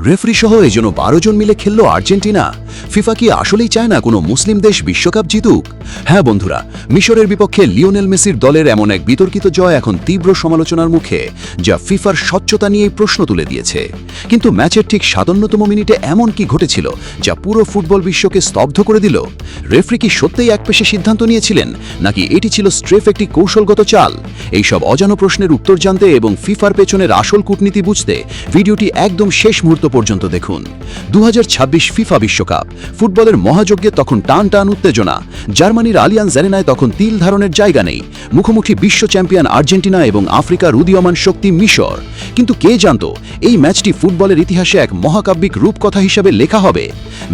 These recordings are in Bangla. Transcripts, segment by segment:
রেফারি সহ এজন্য 12 জন মিলে খেলল আর্জেন্টিনা। ফিফা কি আসলেই চায় না কোনো মুসলিম দেশ বিশ্বকাপ জিতুক? হ্যাঁ বন্ধুরা, মিশরের বিপক্ষে লিওনেল মেসির দলের এমন এক বিতর্কিত জয় এখন তীব্র সমালোচনার মুখে, যা ফিফার স্বচ্ছতা নিয়েই প্রশ্ন তুলে দিয়েছে। কিন্তু ম্যাচের ঠিক 57তম মিনিটে এমন কি ঘটেছিল যা পুরো ফুটবল বিশ্বকে স্তব্ধ করে দিল? রেফারি কি সত্যিই একপেশে সিদ্ধান্ত নিয়েছিলেন, নাকি এটি ছিল স্ট্রেফ একটি কৌশলগত চাল? এইসব অজানা প্রশ্নের উত্তর জানতে এবং ফিফার পেছনের আসল কূটনীতি বুঝতে ভিডিওটি একদম শেষ মুহূর্ত পর্যন্ত দেখুন। 2026 ফিফা বিশ্বকাপ ফুটবলের মহাযজ্ঞে তখন টান টান উত্তেজনা। জার্মানির আলিয়ান্স অ্যারেনায় তখন তিল ধারণের জায়গা নেই। মুখোমুখি বিশ্ব চ্যাম্পিয়ন আর্জেন্টিনা এবং আফ্রিকার উদীয়মান শক্তি মিশর। কিন্তু কে জানত এই ম্যাচটি ফুটবলের ইতিহাসে এক মহাকাব্যিক রূপকথা হিসেবে লেখা হবে?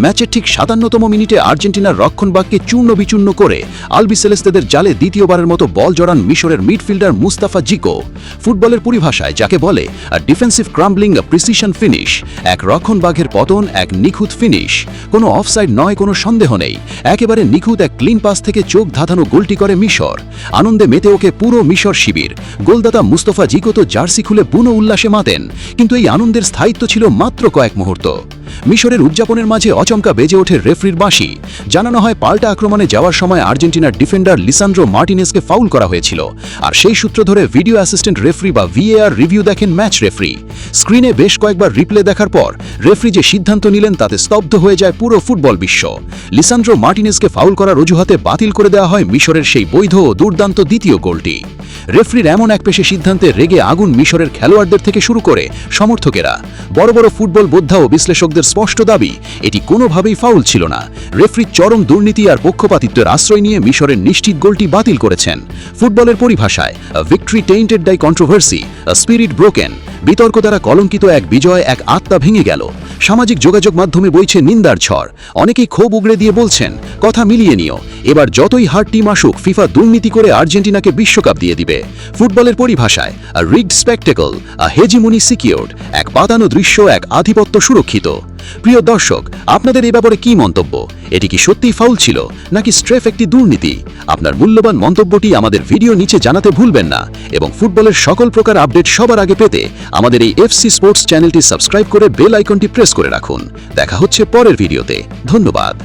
ম্যাচের ঠিক 57তম মিনিটে আর্জেন্টিনার রক্ষণভাগকে চূর্ণ বিচূর্ণ করে আলবিসেলেস্তেদের জালে দ্বিতীয়বারের মতো বল জড়ান মিশরের মিডফিল্ডার মুস্তাফা জিকো। ফুটবলের পরিভাষায় যাকে বলে ডিফেন্সিভ ক্রাম্বলিং, প্রিসিশন ফিনিশ। এক রক্ষণভাগের পতন, এক নিখুঁত ফিনিশ। কোনো অফসাইড নয়, কোনো সন্দেহ নেই। একেবারে নিখুঁত এক ক্লিন পাস থেকে চোখ ধাঁধানো গোলটি করে মিশর। আনন্দে মেতে ওকে পুরো মিশর শিবির। গোলদাতা মুস্তাফা জিকো তো জার্সি খুলে বুনো উল্লাসে মাতেন। কিন্তু এই আনন্দের স্থায়িত্ব ছিল মাত্র কয়েক মুহূর্ত। মিশরের উদযাপনের মাঝে অচমকা বেজে ওঠে রেফরির বাঁশি। জানানো হয় পাল্টা আক্রমণে যাওয়ার সময় আর্জেন্টিনার ডিফেন্ডার লিসান্ড্রো মার্টিনেজকে ফাউল করা হয়েছিল। আর সেই সূত্র ধরে ভিডিও অ্যাসিস্ট্যান্ট রেফরি বা VAR রিভিউ দেখেন ম্যাচ রেফরি। স্ক্রিনে বেশ কয়েকবার রিপ্লে দেখার পর রেফরি যে সিদ্ধান্ত নিলেন তাতে স্তব্ধ হয়ে যায় পুরো ফুটবল বিশ্ব। লিসান্ড্রো মার্টিনেজকে ফাউল করার অজুহাতে বাতিল করে দেওয়া হয় মিশরের সেই বৈধ ও দুর্দান্ত দ্বিতীয় গোলটি। রেফরির এমন একপেশে সিদ্ধান্তে রেগে আগুন মিশরের খেলোয়াড়দের থেকে শুরু করে সমর্থকেরা। বড় বড় ফুটবল বোদ্ধা ও বিশ্লেষকদের স্পষ্ট দাবি, এটি কোনোভাবেই ফাউল ছিল না। রেফরি চরম দুর্নীতি আর পক্ষপাতিত্বের আশ্রয় নিয়ে মিশরের নিশ্চিত গোলটি বাতিল করেছেন। ফুটবলের পরিভাষায় victory tainted by controversy, spirit broken. বিতর্ক দ্বারা কলঙ্কিত এক বিজয়, এক আত্মা ভেঙে গেল। সামাজিক যোগাযোগ মাধ্যমে বইছে নিন্দার ঝড়। অনেকেই ক্ষোভ উগড়ে দিয়ে বলছেন, কথা মিলিয়ে নিও, এবার যতই হার্ড টিম আসুক ফিফা দুর্নীতি করে আর্জেন্টিনাকে বিশ্বকাপ দিয়ে দিবে। ফুটবলের পরিভাষায় রিগড স্পেকটেকল, হেজিমনি সিকিউরড। এক পাতানো দৃশ্য, এক আধিপত্য সুরক্ষিত। প্রিয় দর্শক, আপনাদের এই ব্যাপারে কি মন্তব্য? এটি কি সত্যিই ফাউল ছিল, নাকি স্ট্রেফ একটি দুর্নীতি? আপনার মূল্যবান মন্তব্যটি আমাদের ভিডিও নিচে জানাতে ভুলবেন না। এবং ফুটবলের সকল প্রকার আপডেট সবার আগে পেতে আমাদের এই FC স্পোর্টস চ্যানেলটি সাবস্ক্রাইব করে বেল আইকনটি প্রেস করে রাখুন। দেখা হচ্ছে পরের ভিডিওতে। ধন্যবাদ।